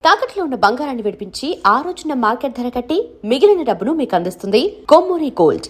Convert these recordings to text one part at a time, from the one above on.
తాకట్లో ఉన్న బంగారాన్ని విడిపించి ఆ రోజున మార్కెట్ ధర కట్టి మిగిలిన డబ్బును మీకు అందిస్తుంది కొమ్మూరి గోల్డ్.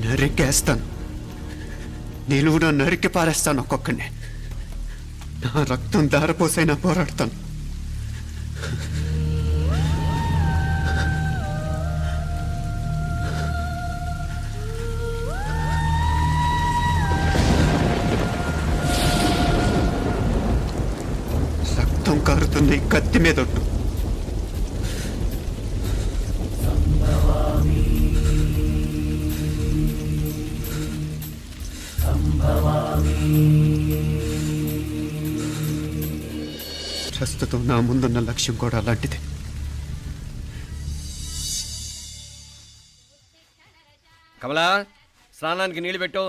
నరికేస్తాను, నిలువున నరికి పారేస్తాను ఒక్కొక్కడిని. నా రక్తం దారపోసైనా పోరాడతాను. రక్తం కారుతున్న ఈ కత్తి మీద ఒట్టు. ప్రస్తుతం నా ముందున్న లక్ష్యం కూడా అలాంటిదే. కమలా, స్నానానికి నీళ్లు పెట్టు.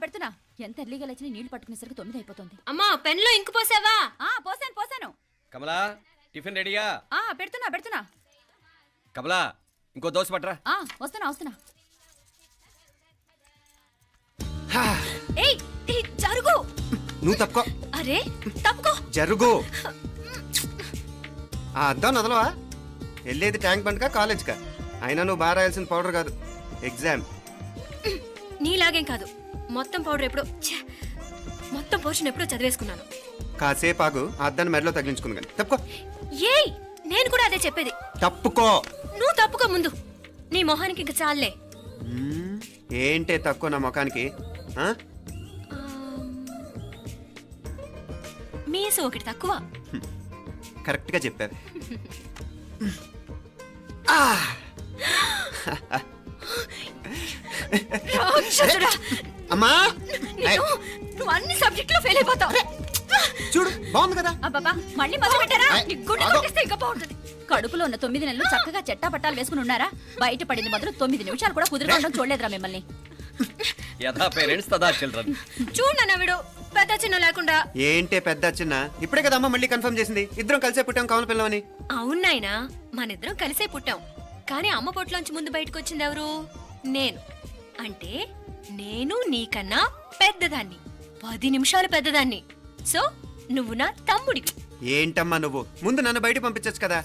పెడుతున్నా. ఎంత ఎర్లీగా లేచిన నీళ్లు పట్టుకునేసరికి 9 అయిపోతుంది. అమ్మా, పెన్లో ఇంకు పోసావా? పోసాను. కమలా, టిఫిన్ రెడీయా? పెడుతున్నా. కమలా, ఇంకో దోశ పట్రా. వస్తున్నా. ఏయ్, జరుగు. నువ్వు తప్పుకో. అరే, తప్పుకో. జరుగు. ఆ అద్దం నదలవా? వెళ్ళేది ట్యాంక్ బండ్కా కాలేజ్కా? అయినా నువ్వు బాగా రాయాల్సిన పౌడర్ కాదు, ఎగ్జామ్. నీలాగేం కాదు. మొత్తం పౌడర్ ఎప్పుడో, మొత్తం పోర్షన్ ఎప్పుడో చదివేసుకున్నాను. కాసేపు ఆగు, ఆ అద్దాన్ని మెడలో తగిలించుకుని కానీ. తప్పుకో. ఏయ్, నేను కూడా అదే చెప్పేది. తప్పుకో. నువ్వు తప్పుకో ముందు. నీ మొహానికి ఇంక చాలే. ఏంటే తక్కువ నా ముఖానికి? మీసు ఒకటి తక్కువ. కరెక్ట్గా చెప్పారు. అమ్మా, నువ్వు అన్ని సబ్జెక్టులో ఫెయిల్ అయిపోతావు. చూడు, బాగుంది కదా? అబ్బబ్బా, మళ్ళీ మొదలు పెట్టారా? ఇంకా బాగుంటుంది. కడుపులో ఉన్న 9 నెలలు చక్కగా చెట్టా పట్టాలు వేసుకుని ఉన్నారా? బయట పడింది మొదలు 9 నిమిషాలు కూడా కుదురుకోవడం చూడలేదురా మిమ్మల్ని. యథా పేరెంట్స్ తదా చిల్డ్రన్. చూడు నాన్న, వీడు పెద్ద చిన్న లేకుండా. ఏంటే పెద్ద చిన్న? ఇప్పుడే కదా అమ్మ మళ్ళీ కన్ఫర్మ్ చేసింది ఇద్దరం కలిసే పుట్టాం కావాలి పిల్లవని. అవునాయినా, మనిద్దరం కలిసే పుట్టాం. కానీ అమ్మ పొట్లోంచి ముందు బయటకు వచ్చింది ఎవరు? నేను. అంటే నేను నీకన్నా పెద్దదాన్ని, 10 నిమిషాలు పెద్దదాన్ని. సో నువ్వు నా తమ్ముడి. ఏంటమ్మా నువ్వు? ముందు నన్ను బయట పంపించచ్చు కదా.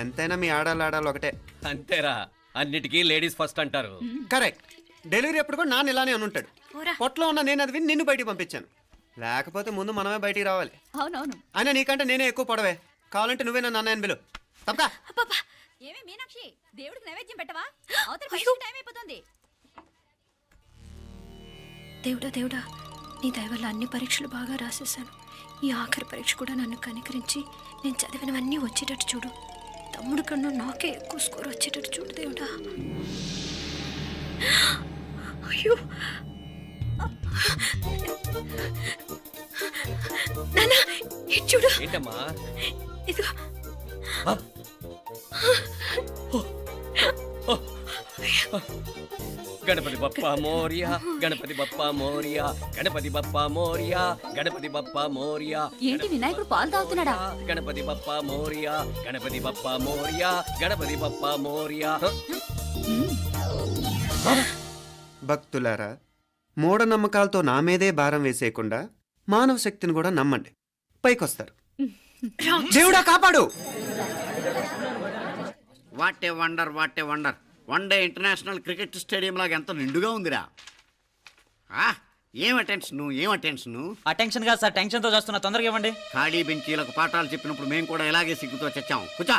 ఎంతైనా మీ ఆడాలి ఒకటే. అంతేరా, అన్నిటికీ లేడీస్ ఫస్ట్ అంటారు. కరెక్ట్. డెలివరీ అప్పుడు కూడా నాన్న ఇలానే అనుంటాడు. పొట్టలో ఉన్న నేను అది విని నిన్ను బయటికి పంపించాను. లేకపోతే ముందు మనమే బయటికి రావాలి. అవునవును. అయినా నీకంటే నేనే ఎక్కువ పొడవే. కావాలంటే నువ్వే నన్ను అన్నయ్యని పిలు. తప్పకా. ఏమే మీనాక్షి, దేవుడికి నైవేద్యం పెట్టవా? అవతల టైం అయిపోతుంది. దేవుడా, నీ దయ వల్ల అన్ని పరీక్షలు బాగా రాసేసాను. ఈ ఆఖరి పరీక్ష కూడా నన్ను కనికరించి నేను చదివినవన్నీ వచ్చేటట్టు చూడు. తమ్ముడు కన్నా నాకే ఎక్కువ స్కోర్ వచ్చేటట్టు చూడు దేవుడా. అయ్యో నాన్న, చూడు. ఏంటమ్మా? ఇదిగో గణపతి బప్పా మోరియా, గణపతి బప్పా మోరియా, గణపతి బప్పా మోరియా, గణపతి బప్పా మోరియా. ఏంటి వినాయకుడు పాలు తాగుతున్నాడా? గణపతి బప్పా మోరియా, గణపతి బప్పా మోరియా, గణపతి బప్పా మోరియా. భక్తులారా, మూఢనమ్మకాలతో నా మీదే భారం వేసేయకుండా మానవ శక్తిని కూడా నమ్మండి, పైకొస్తారు. దేవుడా కాపాడు. What a wonder, what a wonder. One day international cricket stadium లాగా ఎంత నిండుగా ఉందిరా. ఏం అటెన్షను, ఏం అటెన్షను. అటెన్షన్ కాదు సార్, టెన్షన్ తో చేస్తున్నా, తొందరగా ఇవ్వండి. ఖాళీ బెంచీలకు పాఠాలు చెప్పినప్పుడు మేము కూడా ఇలాగే సిగ్గుతో చచ్చాం. కూర్చో.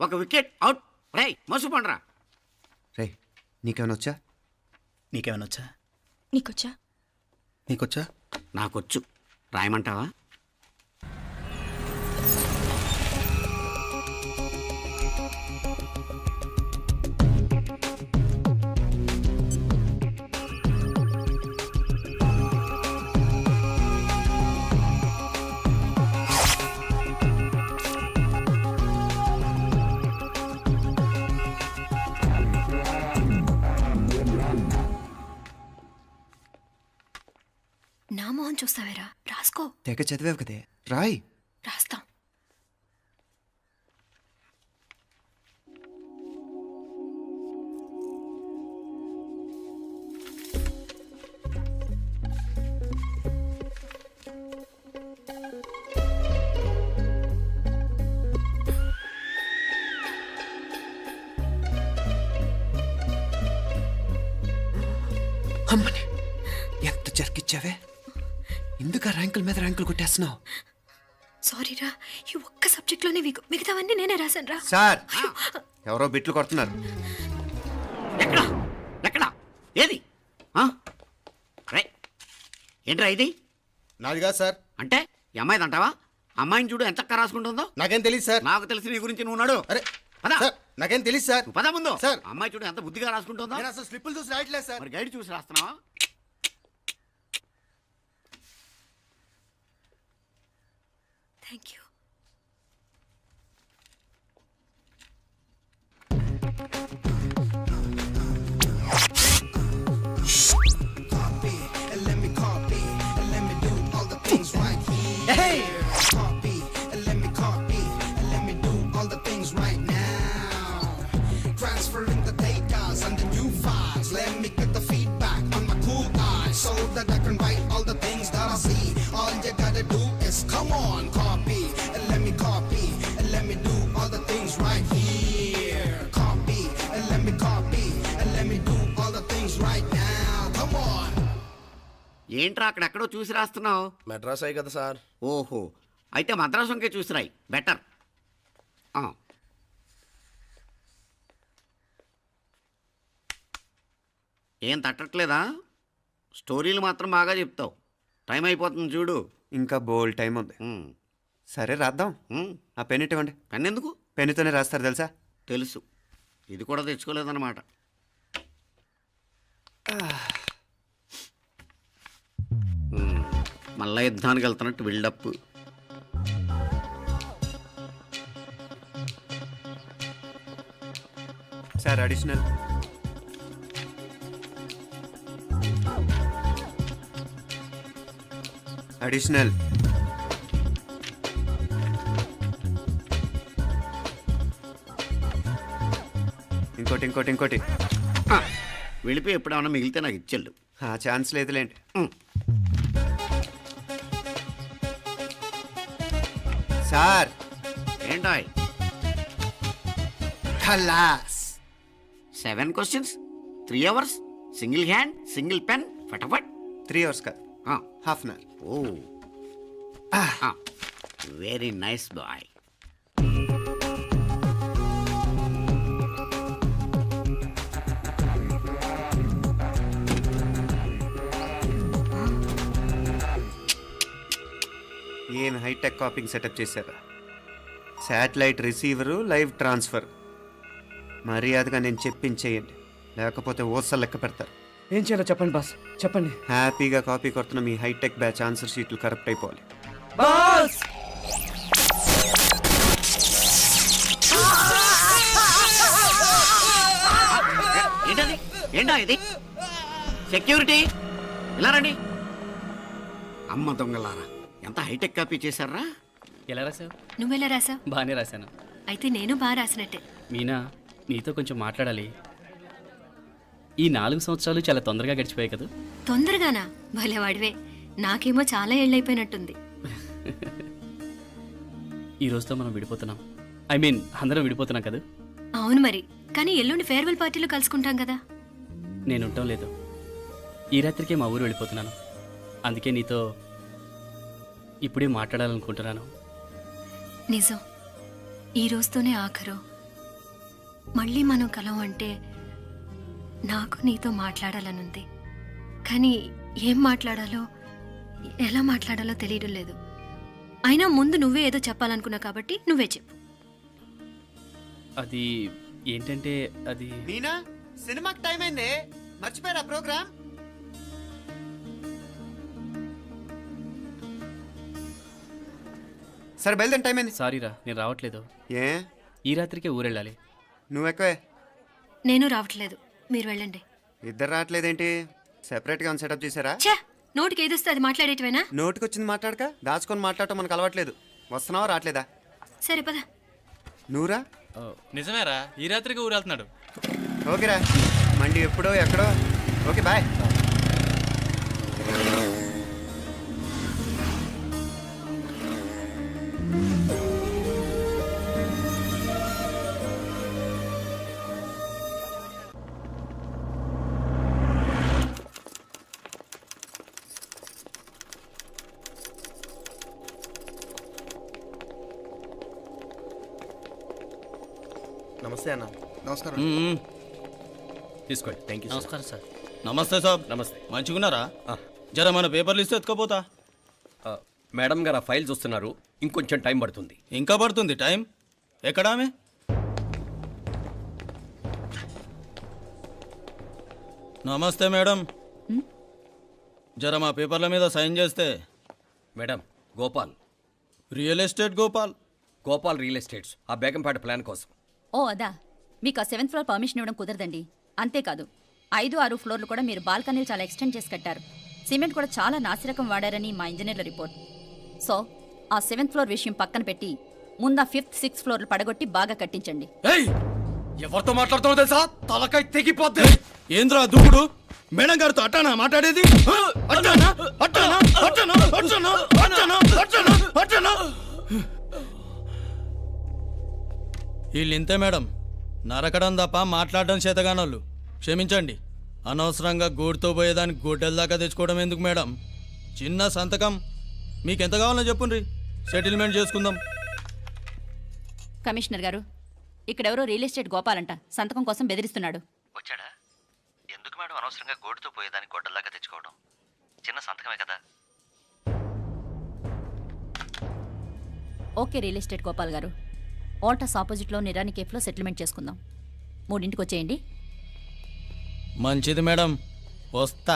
ఒక వికెట్ అవుట్. రై మసు పండ్రా. రే, నీకేమైనా వచ్చా? నీకేమైనా వచ్చా? నీకొచ్చా? నీకొచ్చా? నాకొచ్చు. రాయమంటావా? నా మొహం చూస్తావేరా, రాసుకో. తెగ చదివావు కదే, రాయ్. రాస్తాం. అమ్మని ఎంత జరికిచ్చావే. ఎందుకు ర్యాంకుల మీద ర్యాంకులు కొట్టేస్తున్నావు? సారీరా, ఈ ఒక్క సబ్జెక్ట్ లోనే వీకు, మిగతావన్నీ నేనే రాశాను రా. సార్, ఎవరో బిట్లు కొడుతున్నారు. ఎక్కడా ఎక్కడా ఏది? రై ఏంట్రా ఇది? నాది కాదు సార్. అంటే ఈ అమ్మాయిది అంటావా? అమ్మాయిని చూడు ఎంత చక్కగా రాసుకుంటుందో. నాకేం తెలియదు సార్. నాకు తెలిసి నీ గురించి నువ్వు నాడు. అరే పదా సార్, నాకేం తెలియదు సార్. పదా ముందు. సార్. అమ్మాయి చూడు ఎంత బుద్ధిగా రాసుకుంటుందో. నేను అసలు స్లిప్పులు చూసి రాయట్లేదు సార్. మరి గైడ్ చూసి రాస్తున్నావా? Thank you. Transferring the data and the new files. Let me get the feedback on my cool eyes so that I can write all the things that I see. All you gotta do is come on, copy, and let me copy, and let me do all the things right here. Copy, and let me copy, and let me do all the things right now. Come on. ఏంట్రా అక్కడెక్కడో చూసి రాస్తున్నావు? మెడ్రాస్ అయ్యి కదా sir. ఓహో, అయితే మద్రాసుకే చూసి రాయి, better. ఏం తట్టట్లేదా? స్టోరీలు మాత్రం బాగా చెప్తావు. టైం అయిపోతుంది చూడు. ఇంకా బోల్ టైం ఉంది. సరే రాద్దాం. ఆ పెన్ ఇవ్వండి. పెన్ ఎందుకు? పెన్నుతోనే రాస్తారు తెలుసా? తెలుసు. ఇది కూడా తెచ్చుకోలేదన్నమాట. మళ్ళా యుద్ధానికి వెళ్తున్నట్టు బిల్డప్. Sir additional. అడిషనల్. ఇంకోటి ఇంకోటి ఇంకోటి. వెళ్ళిపోయి ఎప్పుడేమన్నా మిగిలితే నాకు ఇచ్చెళ్ళు. ఆ ఛాన్స్ లేదులేండి. సార్ ఏంటాయ్? ఖలాస్. 7 questions, 3 hours, single hand, single pen, ఫటాఫట్. 3 hours కాదు, half an hour. Oh, very nice boy. ఏం హైటెక్ కాపింగ్ సెటప్ చేశారా? Satellite receiver, live transfer. మర్యాదగా నేను చెప్పించేయండి, లేకపోతే ఓసలు లెక్క పెడతారు. ఏం చేయాలో చెప్పండి బాస్, చెప్పండి. హ్యాపీగా కాపీ కొడుతున్న మీ హైటెక్ బ్యాచ్ ఆన్సర్ షీట్లు కరెక్ట్ అయిపోవాలి. బాస్ ఏంటా ఇది సెక్యూరిటీ ఇలా రండి. అమ్మ దొంగలారా, ఎంత హైటెక్ కాపీ చేశారా? ఎలా రాసావు? నువ్వెలా రాసావు? బాగానే రాశాను. అయితే నేను బాగా రాసినట్టే. మీనా, నీతో కొంచెం మాట్లాడాలి. ఈ 4 సంవత్సరాలు చాలా తొందరగా గడిచిపోయాయి కదా. తొందరగానా? భలేవాడివే. నాకేమో చాలా ఏళ్ళైపోయినట్టుంది. ఈ రోజుతో మనం విడిపోతున్నాం. ఐ మీన్ అందరం విడిపోతున్నాం కదా. అవును మరి, కానీ ఎల్లుండి ఫేర్వెల్ పార్టీలో కలుసుకుంటాం కదా. నేను ఉండటం లేదు. ఈ రాత్రికే మా ఊరు వెళ్ళిపోతున్నాను. అందుకే నీతో ఇప్పుడే మాట్లాడాలనుకుంటున్నాను. నిజం, ఈ రోజుతోనే ఆఖరు. మళ్ళీ మనం కలం అంటే నాకు నీతో మాట్లాడాలనుంది. కానీ ఏం మాట్లాడాలో ఎలా మాట్లాడాలో తెలియడం లేదు. అయినా ముందు నువ్వే ఏదో చెప్పాలనుకున్నావు కాబట్టి నువ్వే చెప్పు. అది ఏంటంటే అది మీనా, సినిమాకి టైం అయింది, మర్చిపోయారా ప్రోగ్రామ్? సరే బయలుదేరి, టైం అయింది. సారీరా, నేను రావట్లేదు. ఏ, ఈ రాత్రికే ఊరెళ్ళాలి. నువ్వు ఎక్కువే. నేను రావట్లేదు, మీరు వెళ్ళండి. ఇద్దరు రావట్లేదేంటి? సెపరేట్గా సెటప్ చేశారా? ఛే, నోటికి ఏదొస్తే అది మాట్లాడేటివేనా? నోటికొచ్చింది మాట్లాడక దాచుకొని మాట్లాడటం మనకు అలవాట్లేదు. వస్తున్నావా రావట్లేదా? సరే పద. నువ్వురా. నిజమేరా, ఈ రాత్రికి ఊరు వెళ్తున్నాడు. ఓకేరా, మండి ఎప్పుడో ఎక్కడో. Okay bye. నమస్తే అన్న. నమస్కారం. తీసుకోండి. Thank you. నమస్కారం సార్. నమస్తే సాబ్. నమస్తే. మంచిగున్నారా? జర మన పేపర్లు ఇస్తే ఎత్తుకపోతా. మేడం గారు ఆ ఫైల్ చూస్తున్నారు, ఇంకొంచెం టైం పడుతుంది. ఇంకా పడుతుంది టైం. ఎక్కడ ఆమె? నమస్తే మేడం. జర మా పేపర్ల మీద సైన్ చేస్తే. Madam, Gopal, real estate Gopal. Gopal real estates, ఆ బేగంపేట ప్లాన్ కోసం. ఓ అదా, మీకు ఆ 7th ఫ్లోర్ పర్మిషన్ ఇవ్వడం కుదరదండి. అంతేకాదు 5, 6 ఫ్లోర్లు కూడా మీరు బాల్కనీలు చాలా ఎక్స్టెండ్ చేసి కట్టారు. సిమెంట్ కూడా చాలా నాసిరకం వాడారని మా ఇంజనీర్ల రిపోర్ట్. సో ఆ 7th ఫ్లోర్ విషయం పక్కన పెట్టి ముందు ఆ 5th, 6th ఫ్లోర్లు పడగొట్టి బాగా కట్టించండి. ఎవరితో మాట్లాడుతున్నావు తెలుసా? తలకాయ తెగిపోద్ది. ఏంద్రా దూకుడు? మేడం గారితో అట్టానా మాట్లాడేది? అట్టానా? అట్టానా? అట్టానా? అట్టానా? అట్టానా? అట్టానా? అట్టానా? వీళ్ళింతే మేడం, నరకడం తప్ప మాట్లాడడం చేతగానోళ్ళు. క్షమించండి, అనవసరంగా గోడుతో పోయేదానికి గొడ్డల దాకా తెచ్చుకోవడం ఎందుకు మేడం? చిన్న సంతకం మీకెంత కావాలో చెప్పుండ్రి, సెటిల్మెంట్ చేసుకుందాం. కమిషనర్ గారు, ఇక్కడెవరో రియల్ ఎస్టేట్ గోపాలంట సంతకం కోసం బెదిరిస్తున్నాడు. వచ్చాడా? ఎందుకు మేడం అనవసరంగా గోడుతో పోయేదానికి గొడ్డల్లాగా తెచ్చుకోవడం? చిన్న సంతకమే కదా. ఓకే రియల్ ఎస్టేట్ గోపాల్ గారు, ఆల్టస్ ఆపోజిట్లో నిరాని కేఫ్లో సెటిల్మెంట్ చేసుకుందాం. 3ంటికి వచ్చేయండి. మంచిది మేడం, వస్తా.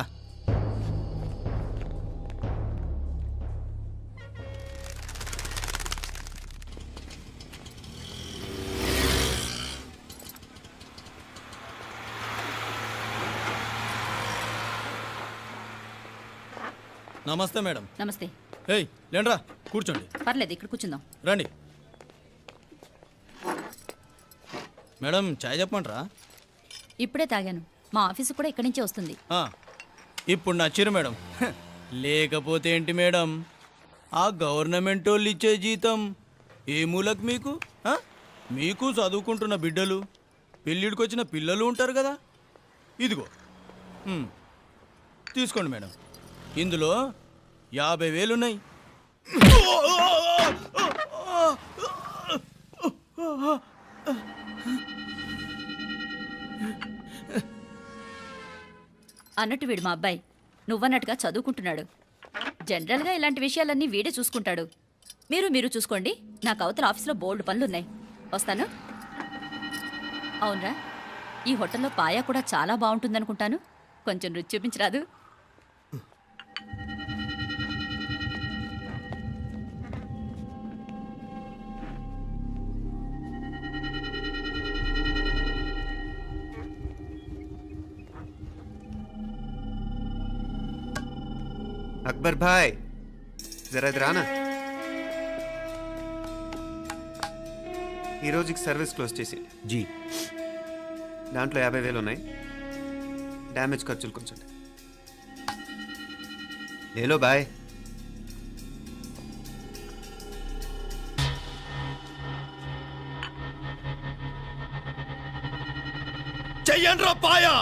నమస్తే మేడం. నమస్తే. ఏయ్ లేండ్రా, కూర్చోండి. పర్లేదు, ఇక్కడ కూర్చుందాం. రండి మేడం, చాయ్ చెప్పమంటారా? ఇప్పుడే తాగాను. మా ఆఫీసు కూడా ఇక్కడి నుంచే వస్తుంది. ఇప్పుడు నచ్చిరు మేడం. లేకపోతే ఏంటి మేడం, ఆ గవర్నమెంట్ వాళ్ళు ఇచ్చే జీతం ఏ మూలకు మీకు? మీకు చదువుకుంటున్న బిడ్డలు, పెళ్ళిడికి వచ్చిన పిల్లలు ఉంటారు కదా. ఇదిగో తీసుకోండి మేడం, ఇందులో 50,000 ఉన్నాయి. అన్నట్టు వీడు మా అబ్బాయి నువ్వన్నట్టుగా చదువుకుంటున్నాడు. జనరల్గా ఇలాంటి విషయాలన్నీ వీడే చూసుకుంటాడు. మీరు చూసుకోండి. నాకు అవతల ఆఫీస్లో బోల్డ్ పనులున్నాయి. వస్తాను. అవునరా, ఈ హోటల్లో పాయా కూడా చాలా బాగుంటుందనుకుంటాను. కొంచెం రుచి చూపించరాదు? అక్బర్ భాయ్ జరా ఇది రానా. ఈ రోజుకి సర్వీస్ క్లోజ్ చేసేయండి. జీ దాంట్లో 50,000 ఉన్నాయి. డ్యామేజ్ ఖర్చులు కొంచెం లేలో బాయ్. చెయ్యండ్రా పాయా.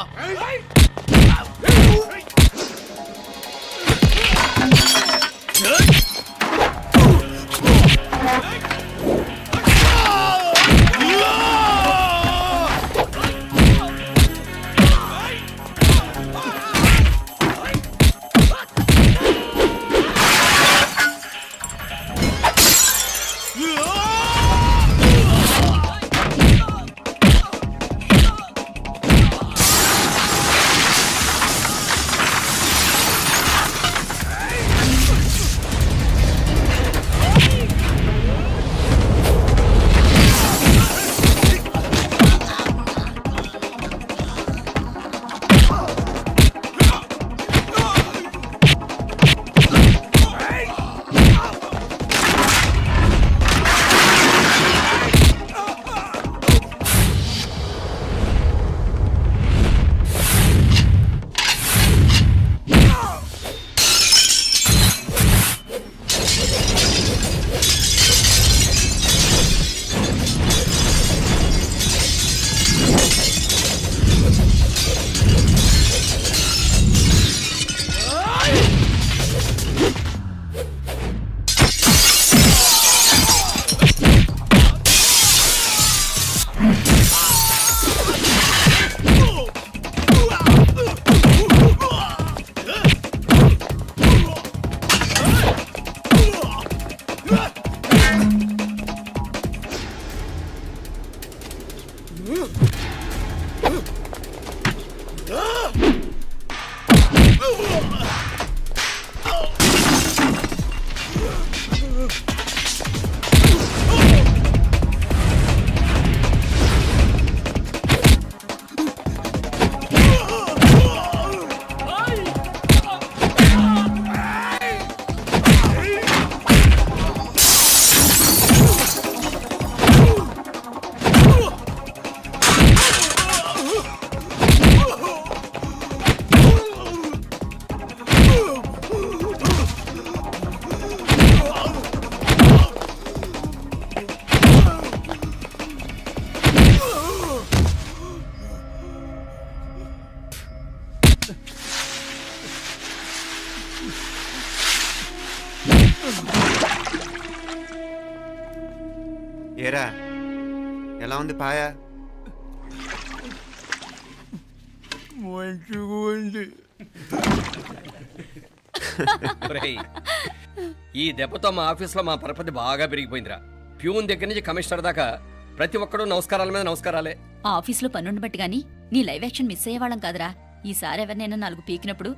ఏరా ఎలా ఉంది పాయా? మంచిగా ఉంది. ఒరేయ్, ఈ దెబ్బతో మా ఆఫీస్లో మా పరపతి బాగా పెరిగిపోయిందిరా. ప్యూన్ దగ్గర నుంచి కమిషనర్ దాకా ప్రతి ఒక్కడు నమస్కారాల మీద నమస్కారాలే. ఆ ఆఫీస్లో పనుండి బట్టి గాని నీ లైవ్ యాక్షన్ మిస్ అయ్యేవాళ్ళం కాదురా. ఈసారి ఎవరినైనా 4 పీకినప్పుడు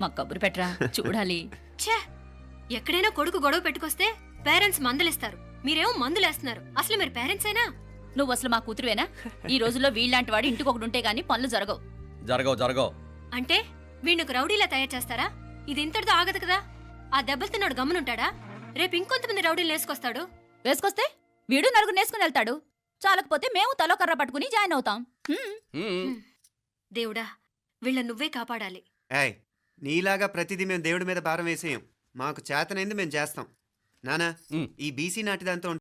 మాకు కబురు పెట్టరా, చూడాలి. ఛే, ఎక్కడైనా కొడుకు గొడవ పెట్టుకొస్తే పేరెంట్స్ మందులేస్తారు, మీరేమో మందులేస్తున్నారు. అసలు మీరు పేరెంట్స్ అయినా? నువ్వు అసలు మా కూతురువేనా? ఈ రోజుల్లో వీళ్ళలాంటి వాడు ఇంటికి ఒకటి ఉంటే గానీ పనులు జరగవు. జరగవు. అంటే వీణ్ణకు రౌడీలా తయారు చేస్తారా? ఇది ఇంతటితో ఆగదు కదా. ఆ దెబ్బలుతున్నాడు గమ్మునుంటాడా? రేపు ఇంకొంతమంది రౌడీలు వేసుకొస్తాడు. వేసుకొస్తే వీడు 4 నేసుకుని వెళ్తాడు. చాలకపోతే మేము తలో కర్ర పట్టుకుని జాయిన్ అవుతాం. దేవుడా, వీళ్ళ నువ్వే కాపాడాలి. ఏయ్, నీలాగా ప్రతిదీ మేము దేవుడి మీద భారం వేసేయం. మాకు చేతనైంది మేము చేస్తాం. నానా, ఈ బీసీ నాటి దాంతో